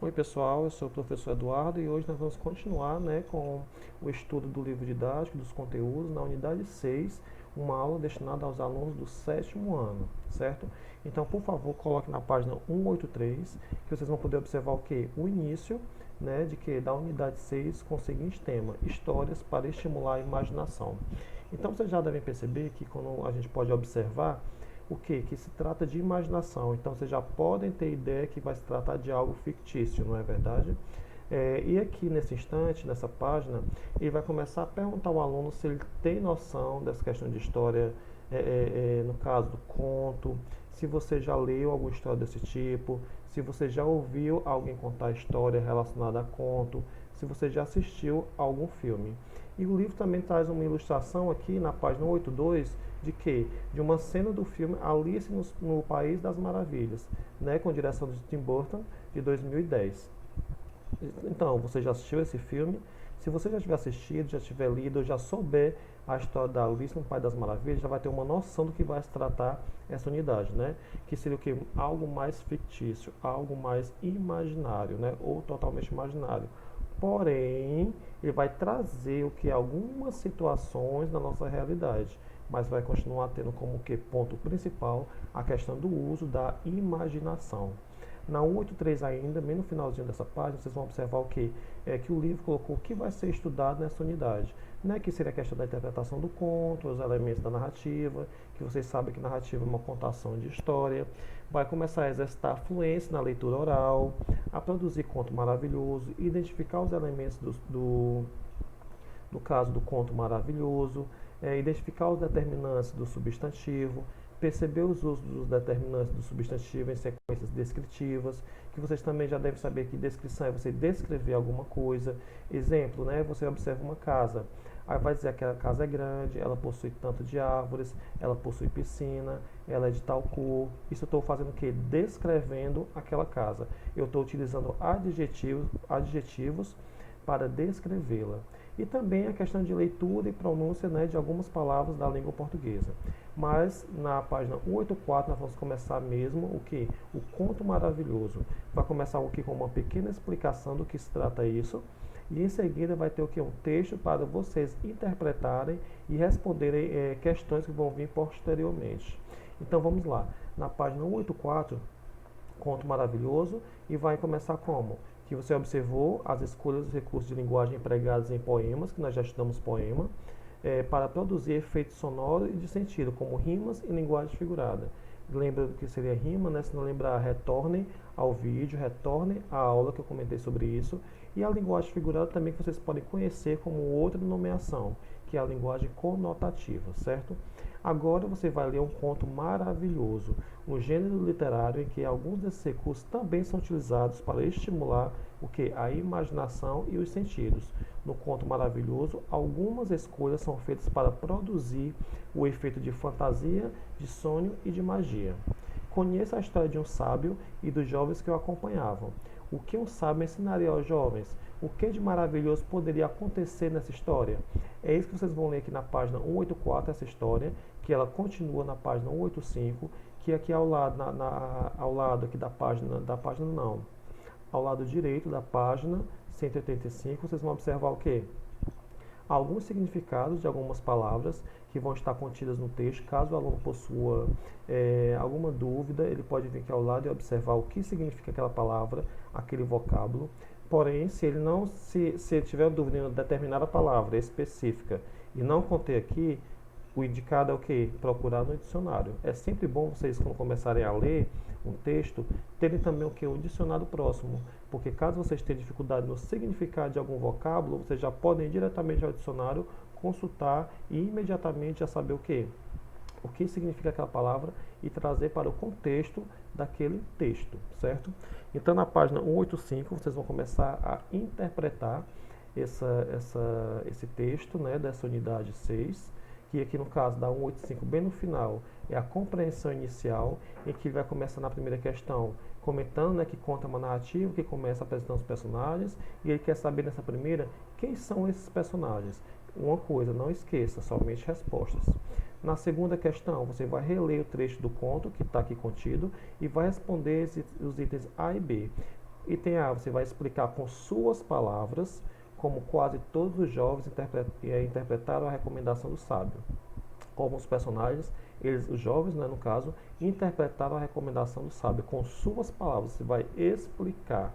Oi pessoal, eu sou o professor Eduardo e hoje nós vamos continuar, com o estudo do livro didático, dos conteúdos, na unidade 6, uma aula destinada aos alunos do sétimo ano, certo? Então, por favor, coloque na página 183, que vocês vão poder observar o que? O início, da unidade 6 com o seguinte tema: histórias para estimular a imaginação. Então, vocês já devem perceber que quando a gente pode observar o que? Que se trata de imaginação. Então vocês já podem ter ideia que vai se tratar de algo fictício, não é verdade? E aqui nesse instante, nessa página, ele vai começar a perguntar ao aluno se ele tem noção dessa questão de história, no caso do conto, se você já leu alguma história desse tipo, se você já ouviu alguém contar história relacionada a conto, se você já assistiu a algum filme. E o livro também traz uma ilustração aqui na página 82 de que? De uma cena do filme Alice no País das Maravilhas, com direção de Tim Burton, de 2010. Então, você já assistiu esse filme? Se você já tiver assistido, já tiver lido, já souber a história da Alice no País das Maravilhas, já vai ter uma noção do que vai se tratar essa unidade, Que seria o que? Algo mais fictício, algo mais imaginário, Ou totalmente imaginário. Porém, ele vai trazer o que? Algumas situações da nossa realidade, mas vai continuar tendo como que ponto principal a questão do uso da imaginação. Na 183 ainda, bem no finalzinho dessa página, vocês vão observar o que? Que o livro colocou o que vai ser estudado nessa unidade. Que seria a questão da interpretação do conto, os elementos da narrativa, que vocês sabem que narrativa é uma contação de história. Vai começar a exercitar a fluência na leitura oral, a produzir conto maravilhoso, identificar os elementos do caso do conto maravilhoso, identificar os determinantes do substantivo, perceber os usos dos determinantes do substantivo em sequências descritivas, que vocês também já devem saber que descrição é você descrever alguma coisa. Exemplo, você observa uma casa, aí vai dizer que a casa é grande, ela possui tanto de árvores, ela possui piscina, ela é de tal cor. Isso eu estou fazendo o quê? Descrevendo aquela casa. Eu estou utilizando adjetivos para descrevê-la. E também a questão de leitura e pronúncia de algumas palavras da língua portuguesa. Mas na página 184 nós vamos começar mesmo o que? O conto maravilhoso. Vai começar o que? Com uma pequena explicação do que se trata isso. E em seguida vai ter o que? Um texto para vocês interpretarem e responderem questões que vão vir posteriormente. Então vamos lá. Na página 184, conto maravilhoso, e vai começar como? Que você observou as escolhas dos recursos de linguagem empregados em poemas, que nós já estudamos poema, para produzir efeitos sonoros e de sentido, como rimas e linguagem figurada. Lembra do que seria rima, Se não lembrar, retornem ao vídeo, retornem à aula que eu comentei sobre isso. E a linguagem figurada também que vocês podem conhecer como outra nomeação, que é a linguagem conotativa, certo? Agora você vai ler um conto maravilhoso, um gênero literário em que alguns desses recursos também são utilizados para estimular o que? A imaginação e os sentidos. No conto maravilhoso, algumas escolhas são feitas para produzir o efeito de fantasia, de sonho e de magia. Conheça a história de um sábio e dos jovens que o acompanhavam. O que um sábio ensinaria aos jovens? O que de maravilhoso poderia acontecer nessa história? É isso que vocês vão ler aqui na página 184, essa história, que ela continua na página 185, que aqui ao lado, ao lado aqui da página não, ao lado direito da página 185, vocês vão observar o quê? Alguns significados de algumas palavras que vão estar contidas no texto. Caso o aluno possua alguma dúvida, ele pode vir aqui ao lado e observar o que significa aquela palavra, aquele vocábulo. Porém, se ele tiver dúvida em determinada palavra específica e não conter aqui, o indicado é o que? Procurar no dicionário. É sempre bom vocês, quando começarem a ler um texto, terem também o que? Um dicionário próximo. Porque caso vocês tenham dificuldade no significado de algum vocábulo, vocês já podem ir diretamente ao dicionário, consultar e imediatamente já saber o que? O que significa aquela palavra e trazer para o contexto daquele texto, certo? Então na página 185 vocês vão começar a interpretar esse texto, dessa unidade 6, que aqui no caso da 185, bem no final, é a compreensão inicial, em que ele vai começar na primeira questão, comentando que conta uma narrativa, que começa apresentando os personagens, e ele quer saber nessa primeira quem são esses personagens. Uma coisa, não esqueça, somente respostas. Na segunda questão, você vai reler o trecho do conto que está aqui contido e vai responder os itens A e B. Item A, você vai explicar com suas palavras como quase todos os jovens interpretaram a recomendação do sábio. Como os personagens, os jovens, né, no caso, interpretaram a recomendação do sábio com suas palavras. Você vai explicar.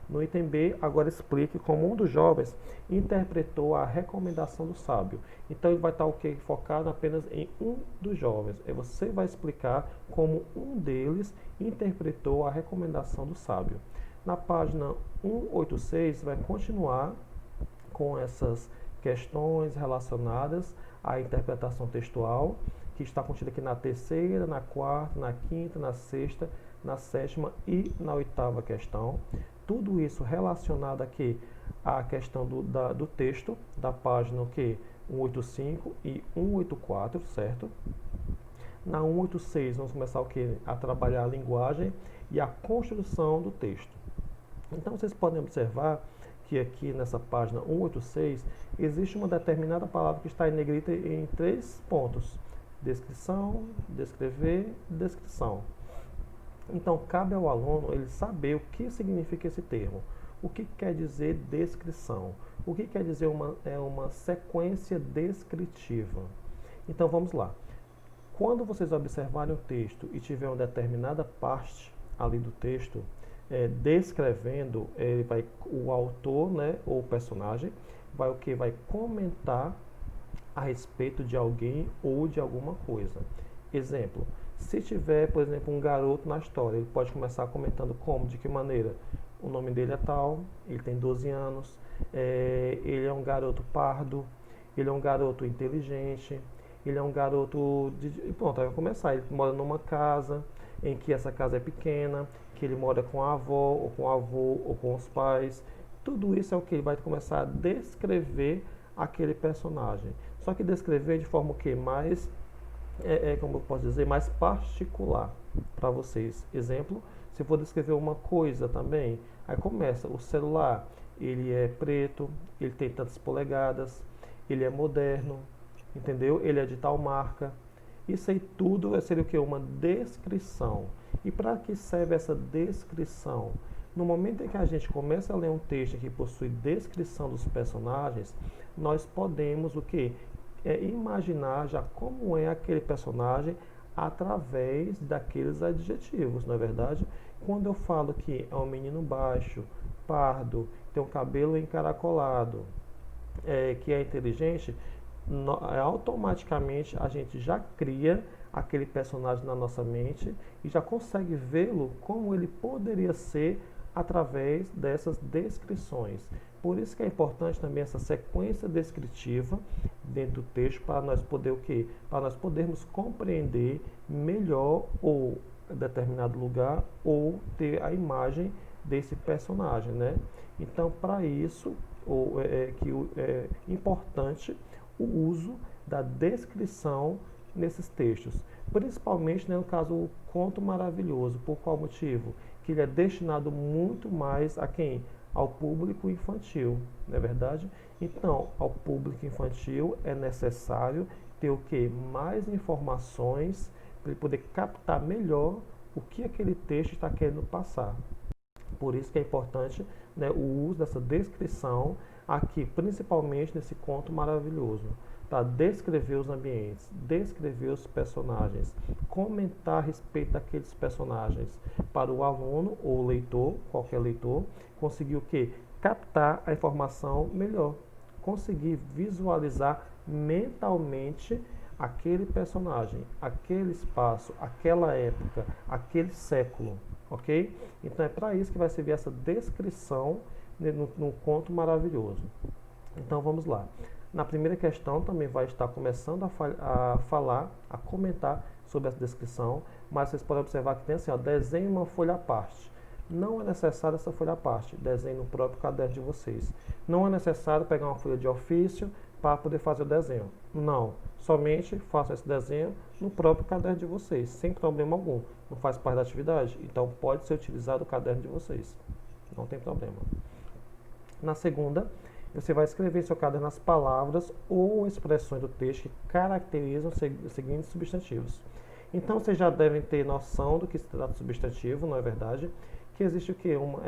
No item B, agora explique como um dos jovens interpretou a recomendação do sábio. Então ele vai estar focado apenas em um dos jovens. E você vai explicar como um deles interpretou a recomendação do sábio. Na página 186 vai continuar com essas questões relacionadas à interpretação textual, que está contida aqui na terceira, na quarta, na quinta, na sexta, na sétima e na oitava questão. Tudo isso relacionado aqui à questão do texto, da página 185 e 184, certo? Na 186 vamos começar a trabalhar a linguagem e a construção do texto. Então vocês podem observar que aqui nessa página 186 existe uma determinada palavra que está em negrita em 3 pontos: descrição, descrever, descrição. Então cabe ao aluno ele saber o que significa esse termo. O que quer dizer descrição? O que quer dizer uma sequência descritiva? Então vamos lá. Quando vocês observarem o texto e tiver uma determinada parte ali do texto descrevendo, o autor, né, ou o personagem vai comentar a respeito de alguém ou de alguma coisa. Exemplo: se tiver, por exemplo, um garoto na história, ele pode começar comentando como, de que maneira. O nome dele é tal, ele tem 12 anos, ele é um garoto pardo, ele é um garoto inteligente, ele é um garoto pronto, aí vai começar. Ele mora numa casa em que essa casa é pequena, que ele mora com a avó, ou com o avô, ou com os pais. Tudo isso é o que ele vai começar a descrever aquele personagem. Só que descrever de forma mais, como eu posso dizer, mais particular para vocês. Exemplo, se for descrever uma coisa também, aí começa: o celular, ele é preto, ele tem tantas polegadas, ele é moderno, entendeu? Ele é de tal marca. Isso aí tudo seria o que? Uma descrição. E para que serve essa descrição? No momento em que a gente começa a ler um texto que possui descrição dos personagens, nós podemos imaginar já como é aquele personagem através daqueles adjetivos, não é verdade? Quando eu falo que é um menino baixo, pardo, tem um cabelo encaracolado, que é inteligente, automaticamente a gente já cria aquele personagem na nossa mente e já consegue vê-lo como ele poderia ser através dessas descrições. Por isso que é importante também essa sequência descritiva dentro do texto para nós para nós podermos compreender melhor ou determinado lugar ou ter a imagem desse personagem, né? Então, para isso, é importante o uso da descrição nesses textos, principalmente, né, no caso o Conto Maravilhoso. Por qual motivo? Que ele é destinado muito mais a quem? Ao público infantil, não é verdade? Então, ao público infantil é necessário ter mais informações para ele poder captar melhor o que aquele texto está querendo passar. Por isso que é importante, né, o uso dessa descrição aqui, principalmente nesse Conto Maravilhoso. Tá? Descrever os ambientes, descrever os personagens, comentar a respeito daqueles personagens, para o aluno ou leitor, qualquer leitor, conseguir captar a informação melhor, conseguir visualizar mentalmente aquele personagem, aquele espaço, aquela época, aquele século, ok? Então é para isso que vai servir essa descrição no Conto Maravilhoso. Então vamos lá. Na primeira questão também vai estar começando a falar, a comentar sobre essa descrição, mas vocês podem observar que tem assim, desenhe uma folha à parte. Não é necessário essa folha à parte, desenhe no próprio caderno de vocês. Não é necessário pegar uma folha de ofício para poder fazer o desenho. Não, somente façam esse desenho no próprio caderno de vocês, sem problema algum. Não faz parte da atividade? Então pode ser utilizado o caderno de vocês. Não tem problema. Na segunda, você vai escrever em seu caderno as palavras ou expressões do texto que caracterizam os seguintes substantivos. Então, vocês já devem ter noção do que se trata de substantivo, não é verdade? que existe o quê? Uma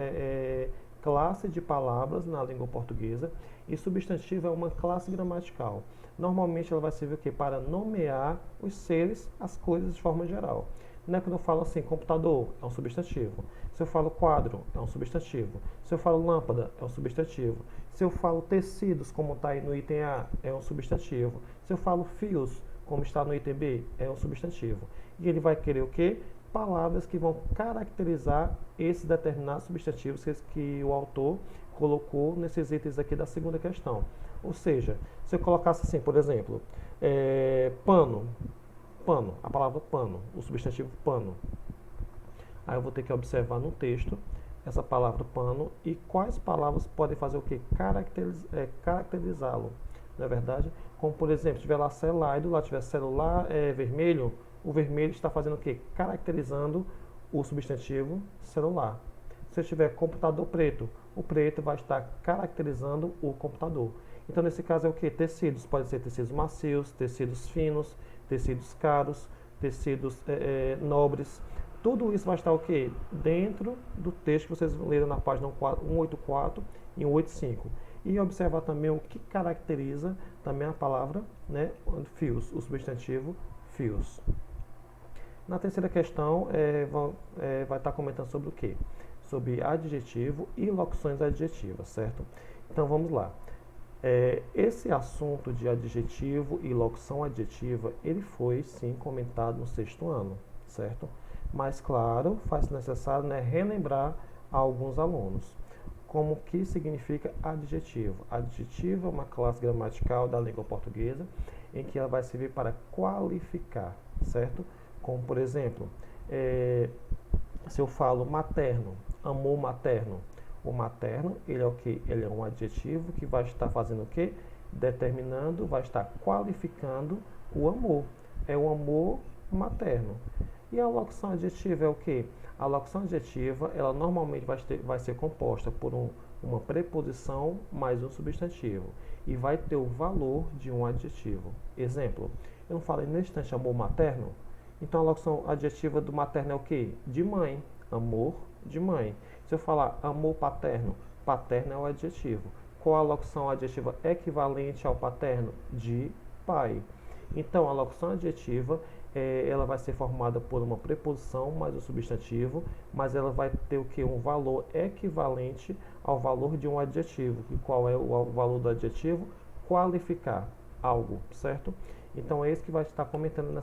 classe de palavras na língua portuguesa, e substantivo é uma classe gramatical. Normalmente ela vai servir o quê? Para nomear os seres, as coisas de forma geral. Não é quando eu falo assim, computador, é um substantivo. Se eu falo quadro, é um substantivo. Se eu falo lâmpada, é um substantivo. Se eu falo tecidos, como está aí no item A, é um substantivo. Se eu falo fios, como está no item B, é um substantivo. E ele vai querer o quê? Palavras que vão caracterizar esses determinados substantivos que o autor colocou nesses itens aqui da segunda questão. Ou seja, se eu colocasse assim, por exemplo, pano, pano, a palavra pano, o substantivo pano. Aí eu vou ter que observar no texto essa palavra pano e quais palavras podem fazer o que? Caracterizá-lo, não é verdade? Como, por exemplo, se tiver lá celular e do lado tiver celular vermelho, o vermelho está fazendo o que? Caracterizando o substantivo celular. Se eu tiver computador preto, o preto vai estar caracterizando o computador. Então, nesse caso é o que? Tecidos. Pode ser tecidos macios, tecidos finos, tecidos caros, tecidos nobres. Tudo isso vai estar o quê? Dentro do texto que vocês leram na página 184 e 185. E observar também o que caracteriza também a palavra, né, fios, o substantivo fios. Na terceira questão, vai estar comentando sobre o quê? Sobre adjetivo e locuções adjetivas, certo? Então vamos lá. Esse assunto de adjetivo e locução adjetiva, ele foi sim comentado no sexto ano, certo? Mas claro, faz necessário, né, relembrar a alguns alunos como que significa adjetivo. Adjetivo é uma classe gramatical da língua portuguesa em que ela vai servir para qualificar, certo? Como por exemplo, se eu falo materno, amor materno, o materno, ele é o que? Ele é um adjetivo que vai estar fazendo o quê? Determinando, vai estar qualificando o amor. É o amor materno. E a locução adjetiva é o quê? A locução adjetiva, ela normalmente vai ser composta por uma preposição mais um substantivo. E vai ter o valor de um adjetivo. Exemplo, eu não falei nesse instante amor materno? Então a locução adjetiva do materno é o quê? De mãe. Amor de mãe. Se eu falar amor paterno, paterno é o adjetivo. Qual a locução adjetiva equivalente ao paterno? De pai. Então a locução adjetiva ela vai ser formada por uma preposição mais o substantivo, mas ela vai ter o que? Um valor equivalente ao valor de um adjetivo. E qual é o valor do adjetivo? Qualificar algo, certo? Então é isso que vai estar comentando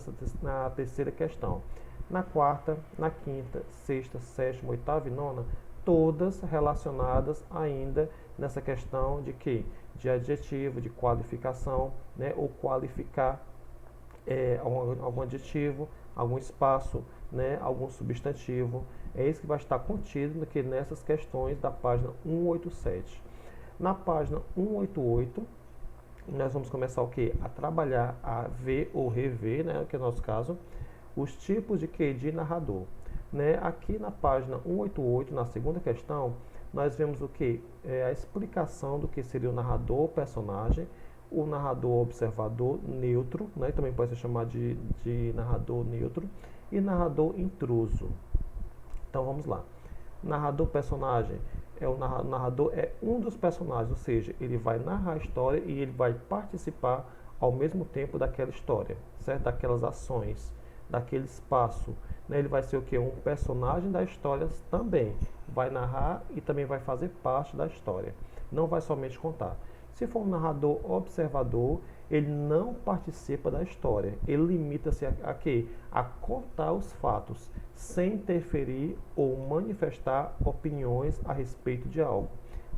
na terceira questão. Na quarta, na quinta, sexta, sétima, oitava e nona, todas relacionadas ainda nessa questão de quê? De adjetivo, de qualificação, né? Ou qualificar algum adjetivo, algum espaço, né? Algum substantivo. É isso que vai estar contido nessas questões da página 187. Na página 188, nós vamos começar o quê? A trabalhar, a ver ou rever, né? Que é o nosso caso, os tipos de quê? De narrador. Né? Aqui na página 188, na segunda questão, nós vemos o que? A explicação do que seria o narrador personagem, o narrador observador neutro, né? Também pode ser chamado de narrador neutro, e narrador intruso. Então vamos lá. Narrador personagem o narrador é um dos personagens, ou seja, ele vai narrar a história e ele vai participar ao mesmo tempo daquela história, certo? Daquelas ações, daquele espaço. Né? Ele vai ser o que? Um personagem da história também. Vai narrar e também vai fazer parte da história. Não vai somente contar. Se for um narrador observador, ele não participa da história. Ele limita-se a quê? A contar os fatos, sem interferir ou manifestar opiniões a respeito de algo.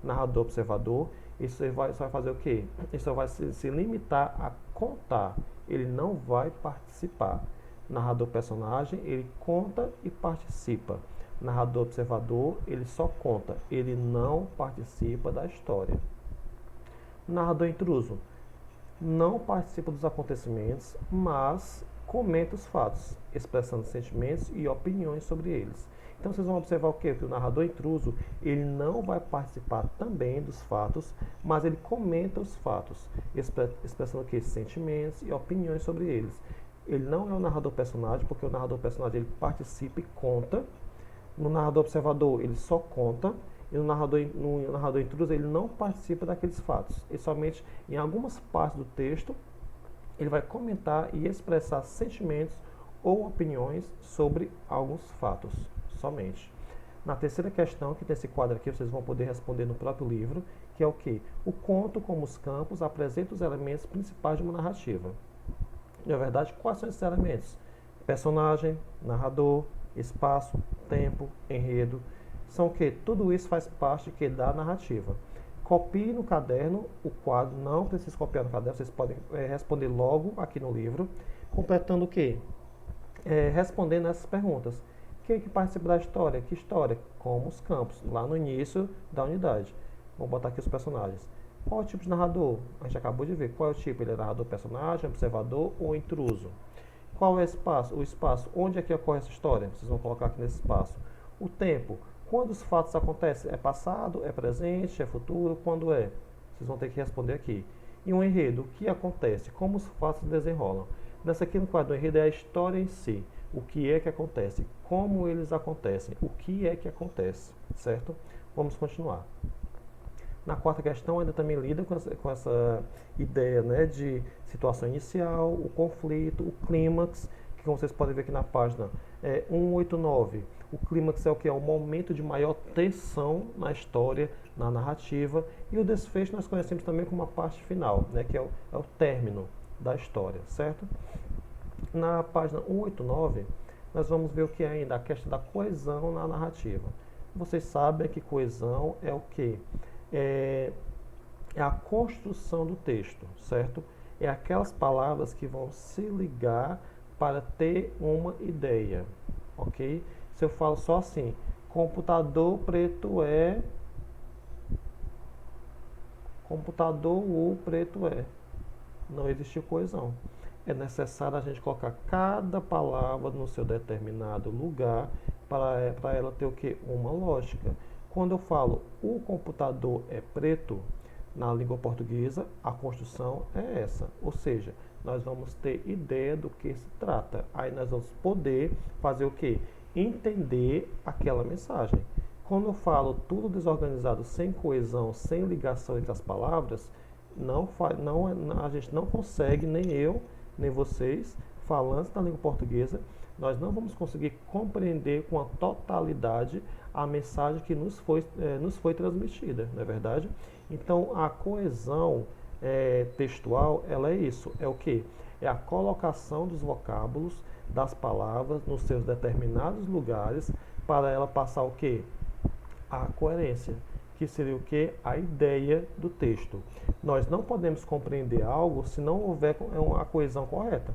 Narrador observador, isso vai fazer o quê? Isso vai se limitar a contar. Ele não vai participar. Narrador personagem, ele conta e participa. Narrador observador, ele só conta, ele não participa da história. Narrador intruso, não participa dos acontecimentos, mas comenta os fatos, expressando sentimentos e opiniões sobre eles. Então vocês vão observar o quê? Que o narrador intruso, ele não vai participar também dos fatos, mas ele comenta os fatos, expressando o quê? Sentimentos e opiniões sobre eles. Ele não é o narrador personagem, porque o narrador personagem ele participa e conta, No narrador observador, ele só conta, e no narrador intruso, ele não participa daqueles fatos. E somente em algumas partes do texto, ele vai comentar e expressar sentimentos ou opiniões sobre alguns fatos, somente. Na terceira questão, que tem esse quadro aqui, vocês vão poder responder no próprio livro, que é o quê? O conto, como os campos, apresenta os elementos principais de uma narrativa. Na verdade, quais são esses elementos? Personagem, narrador, espaço, tempo, enredo. São o quê? Tudo isso faz parte da narrativa. Copie no caderno o quadro, não precisa copiar no caderno, vocês podem responder logo aqui no livro, completando o quê? Respondendo essas perguntas. Quem é que participa da história? Que história? Como os campos, lá no início da unidade. Vou botar aqui os personagens. Qual é o tipo de narrador? A gente acabou de ver. Qual é o tipo? Ele é narrador, personagem, observador ou intruso? Qual é o espaço? O espaço. Onde é que ocorre essa história? Vocês vão colocar aqui nesse espaço. O tempo. Quando os fatos acontecem? É passado? É presente? É futuro? Quando é? Vocês vão ter que responder aqui. E um enredo. O que acontece? Como os fatos se desenrolam? Nessa aqui no quadro do enredo é a história em si. O que é que acontece? Como eles acontecem? O que é que acontece? Certo? Vamos continuar. Na quarta questão, ainda também lida com essa ideia, né, de situação inicial, o conflito, o clímax, que como vocês podem ver aqui na página 189. O clímax é o que? É o momento de maior tensão na história, na narrativa. E o desfecho nós conhecemos também como a parte final, né, que é o término da história, certo? Na página 189, nós vamos ver o que é ainda? A questão da coesão na narrativa. Vocês sabem que coesão é o quê? É a construção do texto, certo? É aquelas palavras que vão se ligar para ter uma ideia, ok? Se eu falo só assim, computador preto é, computador o preto é, não existe coesão. É necessário a gente colocar cada palavra no seu determinado lugar para ela ter o que? Uma lógica. Quando eu falo o computador é preto, na língua portuguesa, a construção é essa. Ou seja, nós vamos ter ideia do que se trata. Aí nós vamos poder fazer o quê? Entender aquela mensagem. Quando eu falo tudo desorganizado, sem coesão, sem ligação entre as palavras, a gente não consegue, nem eu, nem vocês, falantes da língua portuguesa, nós não vamos conseguir compreender com a totalidade a mensagem que nos foi transmitida, não é verdade? Então, a coesão textual, ela é isso, é o que? É a colocação dos vocábulos, das palavras, nos seus determinados lugares, para ela passar o que? A coerência, que seria o que? A ideia do texto. Nós não podemos compreender algo se não houver a coesão correta,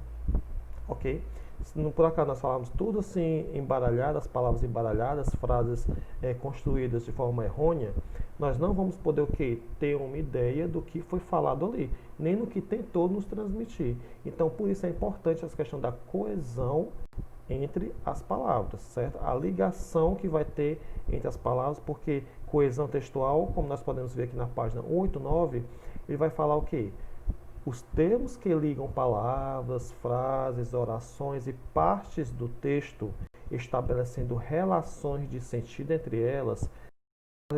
ok? Se por acaso nós falarmos tudo assim embaralhado, as palavras embaralhadas, frases construídas de forma errônea, nós não vamos poder o quê? Ter uma ideia do que foi falado ali, nem no que tentou nos transmitir. Então, por isso é importante essa questão da coesão entre as palavras, certo? A ligação que vai ter entre as palavras, porque coesão textual, como nós podemos ver aqui na página 189, ele vai falar o quê? Os termos que ligam palavras, frases, orações e partes do texto, estabelecendo relações de sentido entre elas,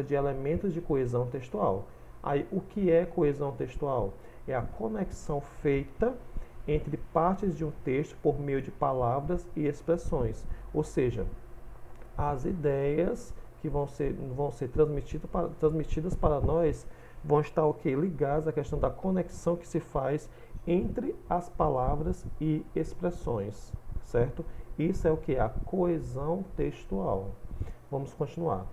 de elementos de coesão textual. Aí, o que é coesão textual? É a conexão feita entre partes de um texto por meio de palavras e expressões. Ou seja, as ideias que vão ser transmitidas para nós vão estar ligadas à questão da conexão que se faz entre as palavras e expressões, certo? Isso é o que? A coesão textual. Vamos continuar.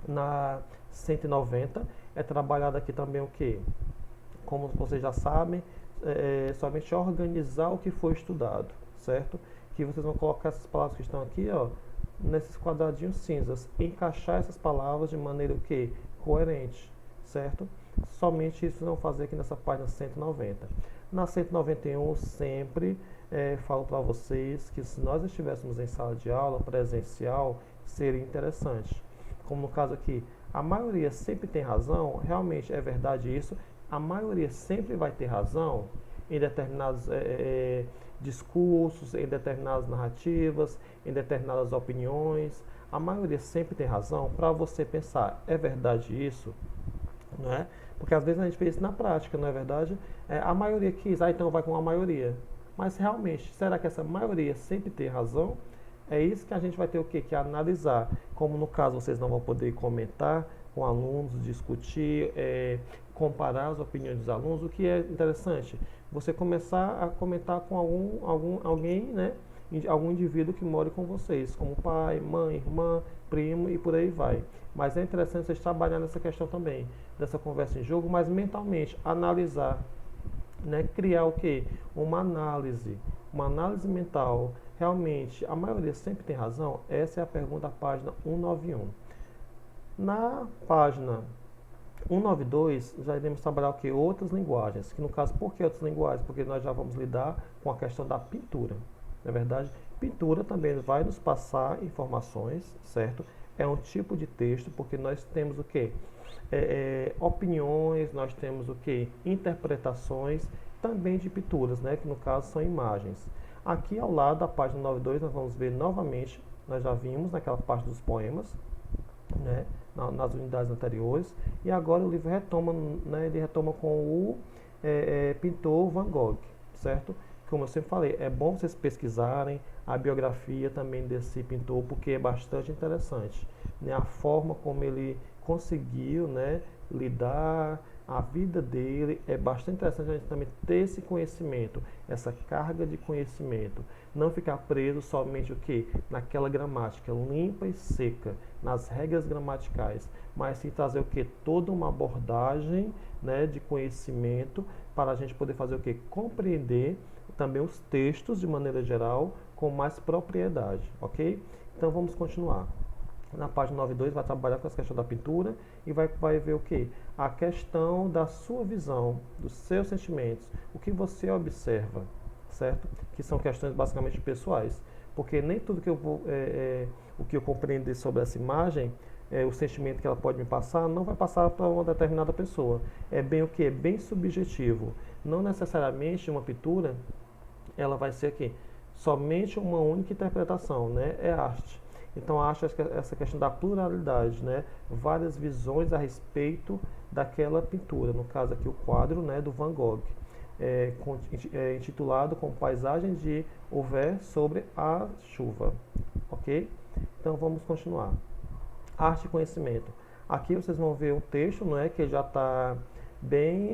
Na 190 é trabalhado aqui também o que? Como vocês já sabem, somente organizar o que foi estudado, certo? Que vocês vão colocar essas palavras que estão aqui, ó, nesses quadradinhos cinzas, encaixar essas palavras de maneira o que? Coerente, certo? Somente isso vão fazer aqui nessa página 190. Na 191, sempre falo para vocês que se nós estivéssemos em sala de aula presencial, seria interessante. Como no caso aqui, a maioria sempre tem razão, realmente é verdade isso, a maioria sempre vai ter razão em discursos, em determinadas narrativas, em determinadas opiniões. A maioria sempre tem razão. Para você pensar, é verdade isso? Não é? Porque às vezes a gente vê isso na prática, não é verdade? A maioria quis, então vai com a maioria. Mas realmente, será que essa maioria sempre tem razão? É isso que a gente vai ter o quê? Que analisar. Como no caso vocês não vão poder comentar com alunos, discutir, comparar as opiniões dos alunos, o que é interessante? Você começar a comentar com alguém, né? Algum indivíduo que mora com vocês, como pai, mãe, irmã, primo e por aí vai. Mas é interessante vocês trabalharem nessa questão também, dessa conversa em jogo, mas mentalmente, analisar, né? Criar o quê? Uma análise mental. Realmente, a maioria sempre tem razão? Essa é a pergunta da página 191. Na página 192, já iremos trabalhar o que? Outras linguagens. Que no caso, por que outras linguagens? Porque nós já vamos lidar com a questão da pintura. Na verdade, pintura também vai nos passar informações, certo? É um tipo de texto, porque nós temos o que? Opiniões, nós temos o que? Interpretações também de pinturas, né? Que no caso são imagens. Aqui ao lado da página 92 nós vamos ver novamente, nós já vimos naquela parte dos poemas, né? Nas unidades anteriores, e agora o livro retoma, né? Ele retoma com o pintor Van Gogh, certo? Como eu sempre falei, é bom vocês pesquisarem a biografia também desse pintor, porque é bastante interessante, né? A forma como ele conseguiu, né, lidar, a vida dele, é bastante interessante a gente também ter esse conhecimento, essa carga de conhecimento, não ficar preso somente o que? Naquela gramática limpa e seca, nas regras gramaticais, mas sim trazer o que? Toda uma abordagem, né, de conhecimento para a gente poder fazer o que? Compreender também os textos de maneira geral com mais propriedade, ok? Então vamos continuar. Na página 92 vai trabalhar com essa questão da pintura e vai ver o que? A questão da sua visão, dos seus sentimentos, o que você observa, certo? Que são questões basicamente pessoais, porque nem tudo que eu vou, o que eu compreender sobre essa imagem, o sentimento que ela pode me passar, não vai passar para uma determinada pessoa. É bem o que? É bem subjetivo. Não necessariamente uma pintura, ela vai ser aqui somente uma única interpretação, né? É arte. Então, acho que essa questão da pluralidade, né? Várias visões a respeito daquela pintura. No caso aqui, o quadro, né, do Van Gogh, intitulado como Paisagem de Houver sobre a Chuva. Ok? Então, vamos continuar. Arte e conhecimento. Aqui vocês vão ver um texto, não é, que já está bem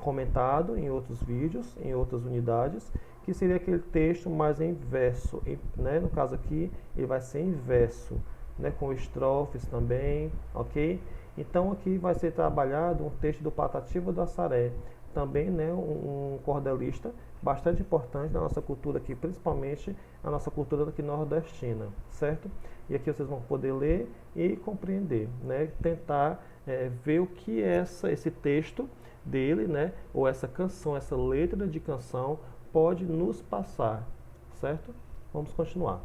comentado em outros vídeos, em outras unidades, que seria aquele texto mais em verso, né? No caso aqui, ele vai ser em verso, né? Com estrofes também, ok? Então aqui vai ser trabalhado um texto do Patativa do Assaré, também, né, um cordelista bastante importante na nossa cultura aqui, principalmente na nossa cultura aqui nordestina, certo? E aqui vocês vão poder ler e compreender, né? Tentar ver o que é esse texto dele, né? Ou essa canção, essa letra de canção pode nos passar, certo? Vamos continuar.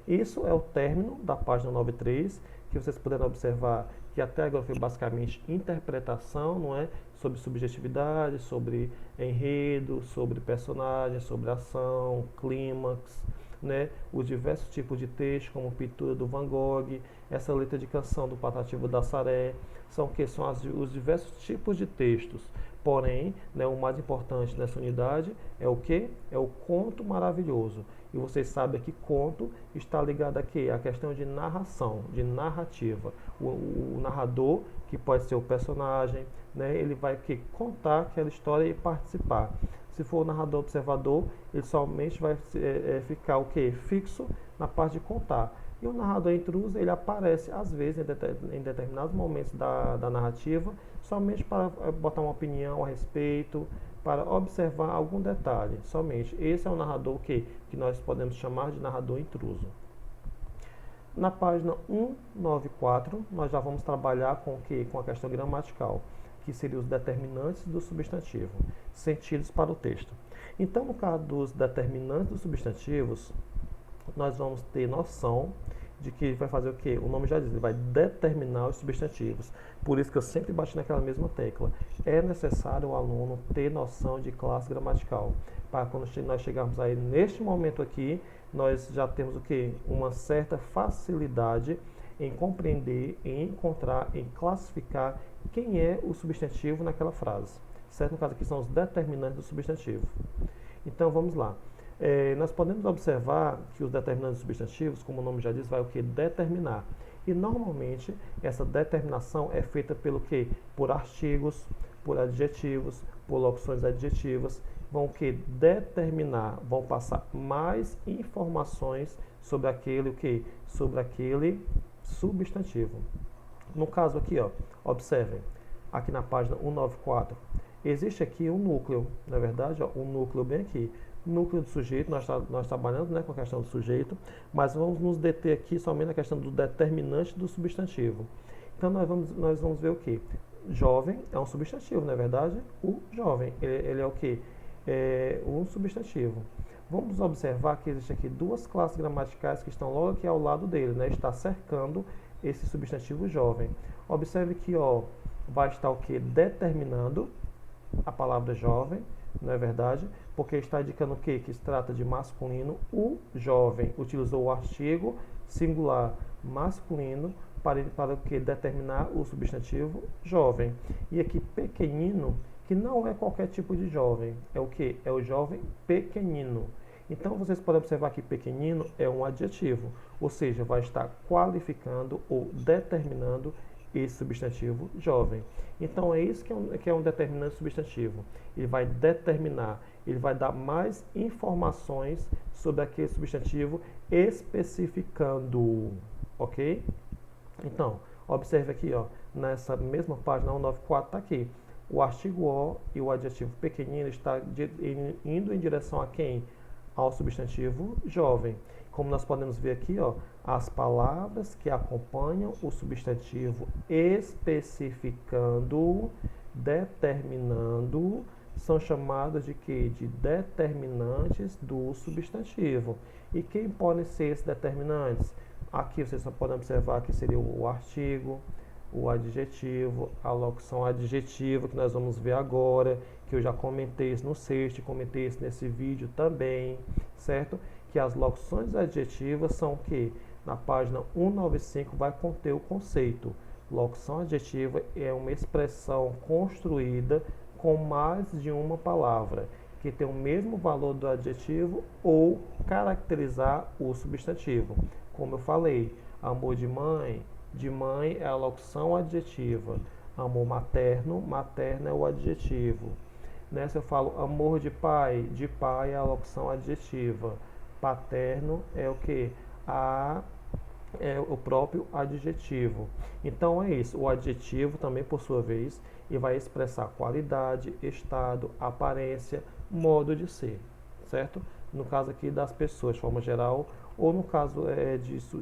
Isso é o término da página 93, que vocês puderam observar que até agora foi basicamente interpretação, não é? Sobre subjetividade, sobre enredo, sobre personagem, sobre ação, clímax, né? Os diversos tipos de texto, como pintura do Van Gogh, essa letra de canção do Patativa do Assaré, são os diversos tipos de textos. Porém, né, o mais importante nessa unidade é o que? É o conto maravilhoso. E vocês sabem que conto está ligado aqui à questão de narração, de narrativa. O narrador, que pode ser o personagem, né, ele vai contar aquela história e participar. Se for o narrador observador, ele somente vai ficar o que? Fixo na parte de contar. E o narrador intruso, ele aparece às vezes em determinados momentos da narrativa, somente para botar uma opinião a respeito, para observar algum detalhe, somente. Esse é o narrador que nós podemos chamar de narrador intruso. Na página 194, nós já vamos trabalhar com o que? Com a questão gramatical, que seriam os determinantes do substantivo, sentidos para o texto. Então, no caso dos determinantes dos substantivos, nós vamos ter noção de que ele vai fazer o quê? O nome já diz, ele vai determinar os substantivos. Por isso que eu sempre bati naquela mesma tecla. É necessário o aluno ter noção de classe gramatical. Para quando nós chegarmos aí neste momento aqui, nós já temos o quê? Uma certa facilidade em compreender, em encontrar, em classificar quem é o substantivo naquela frase. Certo? No caso aqui são os determinantes do substantivo. Então vamos lá. Nós podemos observar que os determinantes substantivos, como o nome já diz, vai o que? Determinar. E normalmente essa determinação é feita pelo que? Por artigos, por adjetivos, por locuções adjetivas. Vão o que? Determinar, vão passar mais informações sobre aquele o que? Sobre aquele substantivo. No caso aqui, ó, observem, aqui na página 194, existe aqui um núcleo, na verdade, ó, um núcleo bem aqui. Núcleo do sujeito, nós trabalhamos, né, com a questão do sujeito, mas vamos nos deter aqui somente na questão do determinante do substantivo. Então nós vamos ver o que? Jovem é um substantivo, não é verdade? O jovem, ele é o que? É um substantivo. Vamos observar que existe aqui duas classes gramaticais que estão logo aqui ao lado dele, né? Está cercando esse substantivo jovem. Observe que, ó, vai estar o que? Determinando a palavra jovem, não é verdade? Porque está indicando o quê? Que se trata de masculino. O jovem utilizou o artigo singular masculino para o que? Determinar o substantivo jovem. E aqui pequenino, que não é qualquer tipo de jovem. É o que? É o jovem pequenino. Então vocês podem observar que pequenino é um adjetivo, ou seja, vai estar qualificando ou determinando esse substantivo jovem. Então é isso que é um determinante substantivo. Ele vai determinar, ele vai dar mais informações sobre aquele substantivo, especificando, ok? Então, observe aqui, ó, nessa mesma página 194 está aqui. O artigo O e o adjetivo pequenino está indo em direção a quem? Ao substantivo jovem. Como nós podemos ver aqui, ó, as palavras que acompanham o substantivo especificando, determinando, são chamadas de quê? De determinantes do substantivo. E quem podem ser esses determinantes? Aqui vocês só podem observar que seria o artigo, o adjetivo, a locução adjetiva, que nós vamos ver agora, que eu já comentei isso no sexto, comentei isso nesse vídeo também, certo? Que as locuções adjetivas são o que? Na página 195 vai conter o conceito. Locução adjetiva é uma expressão construída com mais de uma palavra, que tem o mesmo valor do adjetivo ou caracterizar o substantivo. Como eu falei, amor de mãe é a locução adjetiva. Amor materno, materno é o adjetivo. Né? Se eu falo amor de pai é a locução adjetiva. Paterno é o que? É o próprio adjetivo. Então é isso. O adjetivo também, por sua vez, ele vai expressar qualidade, estado, aparência, modo de ser, certo? No caso aqui das pessoas, de forma geral, ou no caso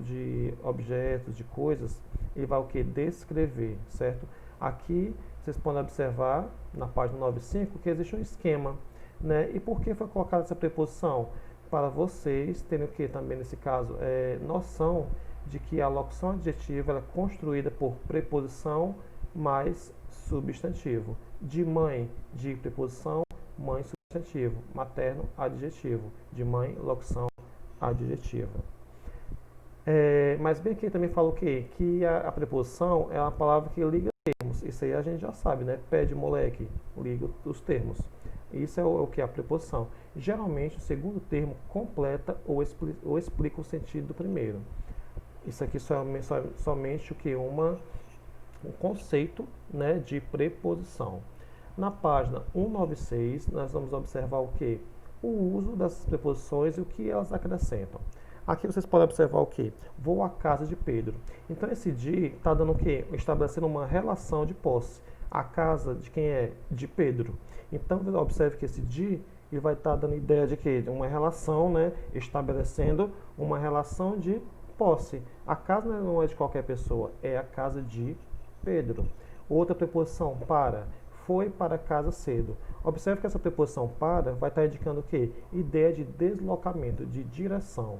de objetos, de coisas, ele vai o que? Descrever, certo? Aqui vocês podem observar na página 95 que existe um esquema, né? E por que foi colocada essa preposição? Para vocês terem o que também nesse caso? Noção de que a locução adjetiva é construída por preposição mais substantivo. De mãe, de preposição, mãe substantivo. Materno, adjetivo. De mãe, locução adjetiva. Mas bem aqui também fala o quê? Que a preposição é uma palavra que liga termos. Isso aí a gente já sabe, né? Pé de moleque, liga os termos. Isso é o que é a preposição. Geralmente, o segundo termo completa ou explica o sentido do primeiro. Isso aqui somente o que? Um conceito, né, de preposição. Na página 196, nós vamos observar o que? O uso das preposições e o que elas acrescentam. Aqui vocês podem observar o que? Vou à casa de Pedro. Então esse de está dando o que? Estabelecendo uma relação de posse. A casa de quem é? De Pedro. Então observe que esse de ele vai estar dando ideia de que? De uma relação, né? Estabelecendo uma relação de posse. A casa não é de qualquer pessoa, é a casa de Pedro. Outra preposição, para. Foi para casa cedo. Observe que essa preposição para vai estar indicando o quê? Ideia de deslocamento, de direção.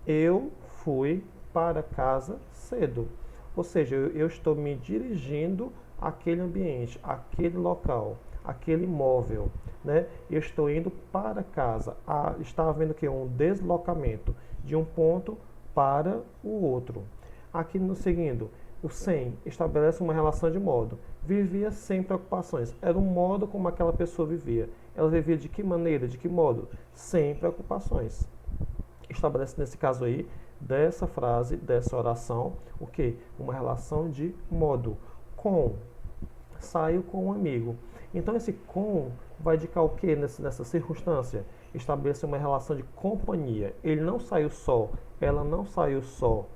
Eu fui para casa cedo. Ou seja, eu estou me dirigindo àquele ambiente, àquele local, àquele imóvel, né? Eu estou indo para casa. Está havendo que um deslocamento de um ponto para o outro. Aqui no seguinte, o sem estabelece uma relação de modo. Vivia sem preocupações. Era um modo como aquela pessoa vivia. Ela vivia de que maneira, de que modo? Sem preocupações. Estabelece nesse caso aí, dessa frase, dessa oração, o que? Uma relação de modo. Com. Saiu com um amigo. Então esse com vai indicar o que nessa circunstância? Estabelecer uma relação de companhia. Ele não saiu só, ela não saiu só.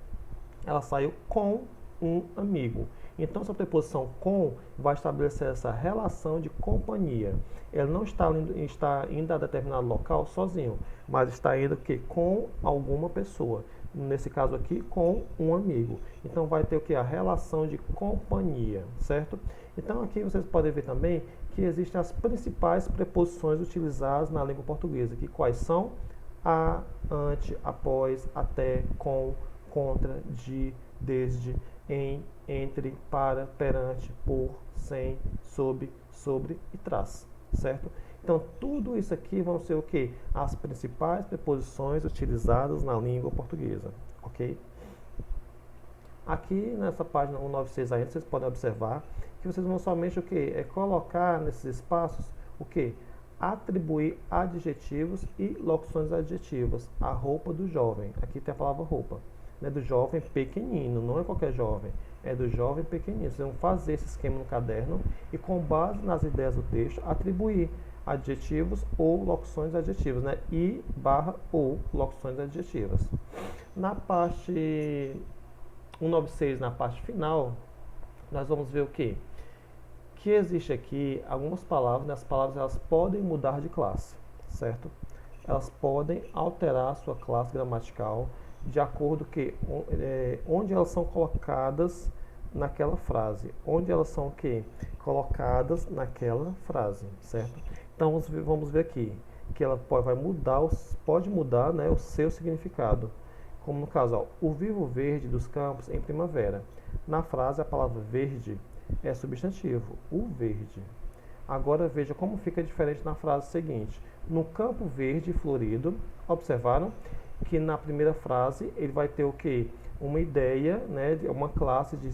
Ela saiu com um amigo. Então, essa preposição com vai estabelecer essa relação de companhia. Ele não está indo a determinado local sozinho, mas está indo que com alguma pessoa. Nesse caso aqui, com um amigo. Então, vai ter o que? A relação de companhia, certo? Então, aqui vocês podem ver também que existem as principais preposições utilizadas na língua portuguesa, que quais são? A, ante, após, até, com, contra, de, desde, em, entre, para, perante, por, sem, sob, sobre e traz, certo? Então, tudo isso aqui vão ser o quê? As principais preposições utilizadas na língua portuguesa, ok? Aqui nessa página 196 ainda, vocês podem observar que vocês vão somente o quê? Colocar nesses espaços o quê? Atribuir adjetivos e locuções adjetivas à roupa do jovem. Aqui tem a palavra roupa, né? Do jovem pequenino, não é qualquer jovem, é do jovem pequenino. Vocês vão fazer esse esquema no caderno e, com base nas ideias do texto, atribuir adjetivos ou locuções adjetivas, né? E barra ou locuções adjetivas. Na parte 196, na parte final, nós vamos ver o quê? Que existe aqui algumas palavras, né? As palavras elas podem mudar de classe, certo? Elas podem alterar a sua classe gramatical de acordo com onde elas são colocadas naquela frase, onde elas são o quê? Colocadas naquela frase, certo? Então vamos ver aqui que ela pode mudar, né, o seu significado, como no caso, ó, o vivo verde dos campos em primavera. Na frase a palavra verde é substantivo, o verde. Agora veja como fica diferente na frase seguinte: no campo verde florido. Observaram que na primeira frase ele vai ter o que? Uma ideia, né, uma classe de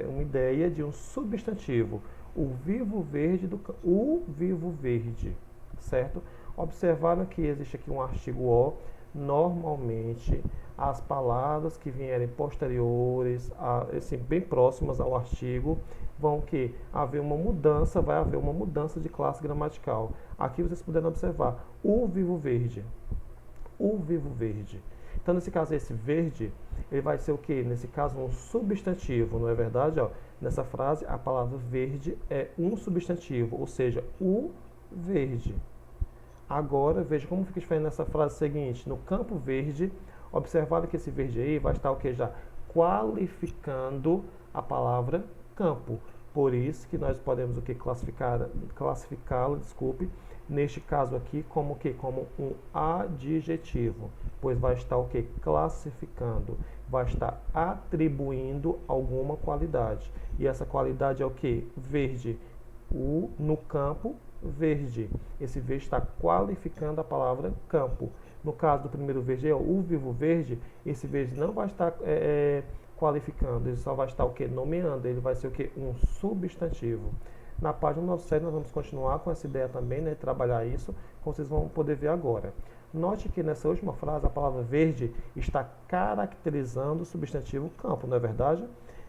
uma ideia de um substantivo, o vivo verde o vivo verde, certo? Observaram que existe aqui um artigo O. Normalmente as palavras que vierem posteriores, assim, bem próximas ao artigo, vão que haver uma mudança, vai haver uma mudança de classe gramatical. Aqui vocês puderam observar o vivo verde. O vivo verde. Então, nesse caso, esse verde, ele vai ser o que? Nesse caso, um substantivo, não é verdade? Ó, nessa frase, a palavra verde é um substantivo, ou seja, o verde. Agora, veja como fica diferente nessa frase seguinte. No campo verde, observaram que esse verde aí vai estar o que? Já qualificando a palavra campo. Por isso que nós podemos o que? Classificá-lo, desculpe, neste caso aqui, como o que? Como um adjetivo, pois vai estar o que? Classificando, vai estar atribuindo alguma qualidade. E essa qualidade é o que? Verde. No campo verde. Esse verde está qualificando a palavra campo. No caso do primeiro verde, o vivo verde, esse verde não vai estar qualificando, ele só vai estar o que? Nomeando, ele vai ser o que? Um substantivo. Na página 97 nós vamos continuar com essa ideia também, né, de trabalhar isso, como vocês vão poder ver agora. Note que nessa última frase a palavra verde está caracterizando o substantivo campo, não é verdade?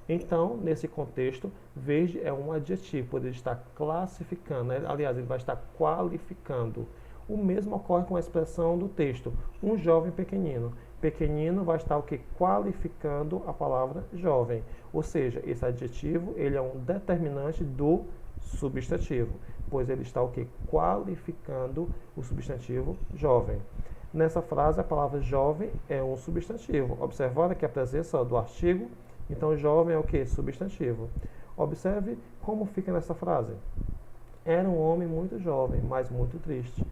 Então, nesse contexto, verde é um adjetivo, pois ele está classificando, né? Aliás, ele vai estar qualificando. O mesmo ocorre com a expressão do texto, um jovem pequenino. Pequenino vai estar o que? Qualificando a palavra jovem. Ou seja, esse adjetivo ele é um determinante do substantivo, pois ele está o que? Qualificando o substantivo jovem. Nessa frase, a palavra jovem é um substantivo. Observaram que a presença do artigo, então jovem é o que? Substantivo. Observe como fica nessa frase. Era um homem muito jovem, mas muito triste.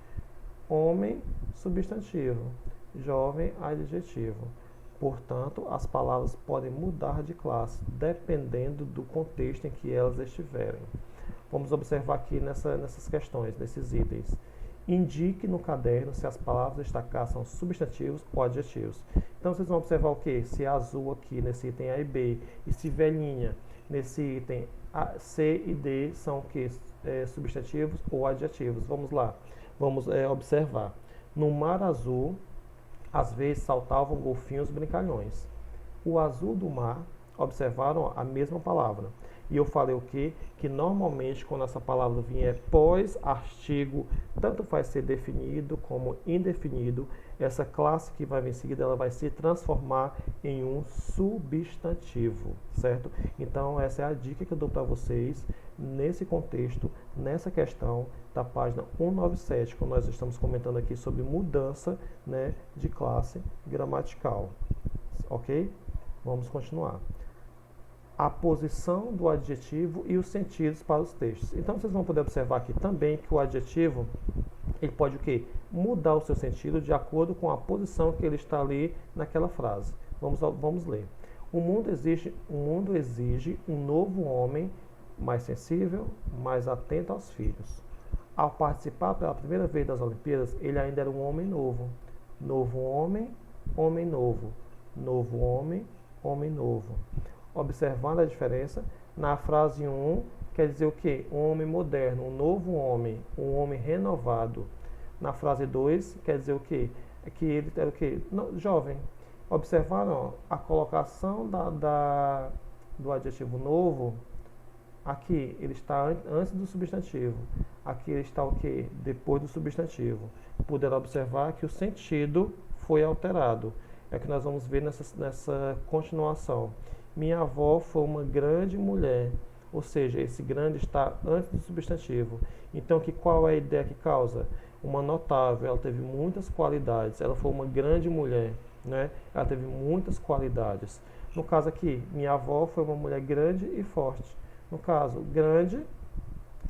Homem, substantivo. Jovem, adjetivo. Portanto, as palavras podem mudar de classe, dependendo do contexto em que elas estiverem. Vamos observar aqui nessas questões, nesses itens. Indique no caderno se as palavras destacadas são substantivos ou adjetivos. Então, vocês vão observar o que? Se é azul aqui, nesse item A e B, e se velhinha, nesse item A, C e D, são o que? Substantivos ou adjetivos. Vamos lá, vamos observar. No mar azul, às vezes saltavam golfinhos brincalhões. O azul do mar, observaram a mesma palavra. E eu falei o quê? Que normalmente quando essa palavra vier pós-artigo, tanto faz ser definido como indefinido, essa classe que vai vir em seguida, ela vai se transformar em um substantivo, certo? Então essa é a dica que eu dou para vocês nesse contexto, nessa questão da página 197, quando nós estamos comentando aqui sobre mudança, né, de classe gramatical, ok? Vamos continuar. A posição do adjetivo e os sentidos para os textos. Então vocês vão poder observar aqui também que o adjetivo, ele pode o quê? Mudar o seu sentido de acordo com a posição que ele está ali naquela frase. Vamos ler. O mundo exige um novo homem mais sensível, mais atento aos filhos. Ao participar pela primeira vez das Olimpíadas, ele ainda era um homem novo. Novo homem, homem novo. Novo homem, homem novo. Observando a diferença, na frase 1 quer dizer o quê? Um homem moderno, um novo homem, um homem renovado. Na frase 2 quer dizer o quê? É que ele era o quê? Jovem. Observaram a colocação do adjetivo novo? Aqui ele está antes do substantivo. Aqui ele está o quê? Depois do substantivo. Puderam observar que o sentido foi alterado. É o que nós vamos ver nessa continuação. Minha avó foi uma grande mulher, ou seja, esse grande está antes do substantivo. Então, qual é a ideia que causa? Uma notável, ela teve muitas qualidades, ela foi uma grande mulher, né? Ela teve muitas qualidades. No caso aqui, minha avó foi uma mulher grande e forte. No caso, grande,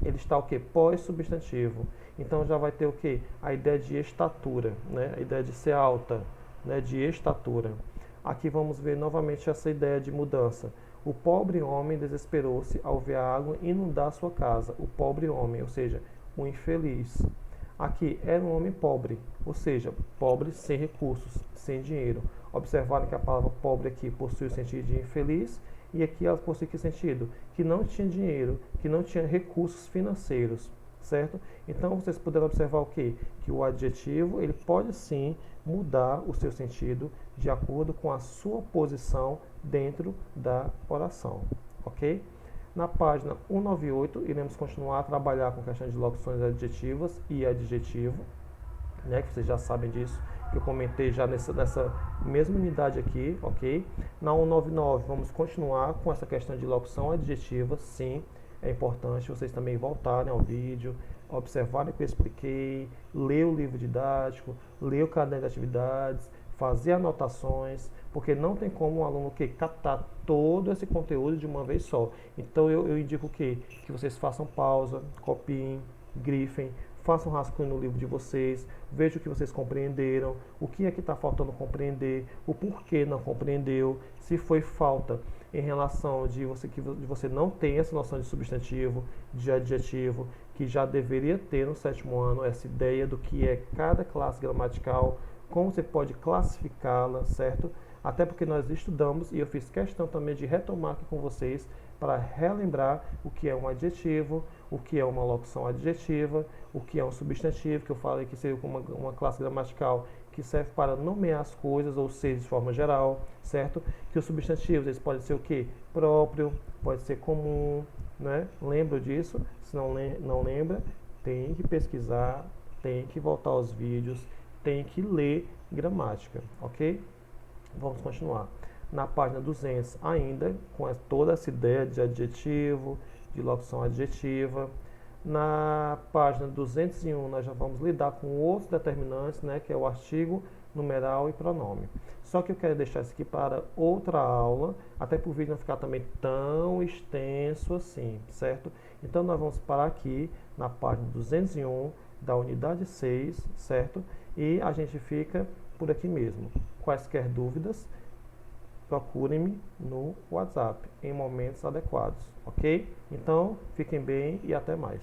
ele está o quê? Pós-substantivo. Então, já vai ter o quê? A ideia de estatura, né? A ideia de ser alta, né? De estatura. Aqui vamos ver novamente essa ideia de mudança. O pobre homem desesperou-se ao ver a água inundar sua casa. O pobre homem, ou seja, o infeliz. Aqui era um homem pobre, ou seja, pobre sem recursos, sem dinheiro. Observaram que a palavra pobre aqui possui o sentido de infeliz e aqui ela possui que sentido? Que não tinha dinheiro, que não tinha recursos financeiros, certo? Então vocês puderam observar o quê? Que o adjetivo ele pode sim mudar o seu sentido de acordo com a sua posição dentro da oração, ok? Na página 198, iremos continuar a trabalhar com questões de locuções adjetivas e adjetivo, né, que vocês já sabem disso, que eu comentei já nessa mesma unidade aqui, ok? Na 199, vamos continuar com essa questão de locução adjetiva, sim, é importante vocês também voltarem ao vídeo, observarem o que eu expliquei, ler o livro didático, ler o caderno de atividades, fazer anotações, porque não tem como um aluno captar todo esse conteúdo de uma vez só. Então eu indico que vocês façam pausa, copiem, grifem, façam um rascunho no livro de vocês, vejam o que vocês compreenderam, o que é que está faltando compreender, o porquê não compreendeu, se foi falta em relação de você não tem essa noção de substantivo, de adjetivo, que já deveria ter no 7º ano, essa ideia do que é cada classe gramatical, como você pode classificá-la, certo? Até porque nós estudamos, e eu fiz questão também de retomar aqui com vocês, para relembrar o que é um adjetivo, o que é uma locução adjetiva, o que é um substantivo, que eu falei que seria uma classe gramatical que serve para nomear as coisas, ou seja, de forma geral, certo? Que os substantivos, eles podem ser o quê? Próprio, pode ser comum, né? Lembra disso? Se não lembra, tem que pesquisar, tem que voltar aos vídeos, tem que ler gramática, ok? Vamos continuar. Na página 200, ainda, com toda essa ideia de adjetivo, de locução adjetiva. Na página 201, nós já vamos lidar com outros determinantes, né, que é o artigo, numeral e pronome. Só que eu quero deixar isso aqui para outra aula, até para o vídeo não ficar também tão extenso assim, certo? Então, nós vamos parar aqui na página 201 da unidade 6, certo? E a gente fica por aqui mesmo. Quaisquer dúvidas, procurem-me no WhatsApp em momentos adequados, ok? Então, fiquem bem e até mais.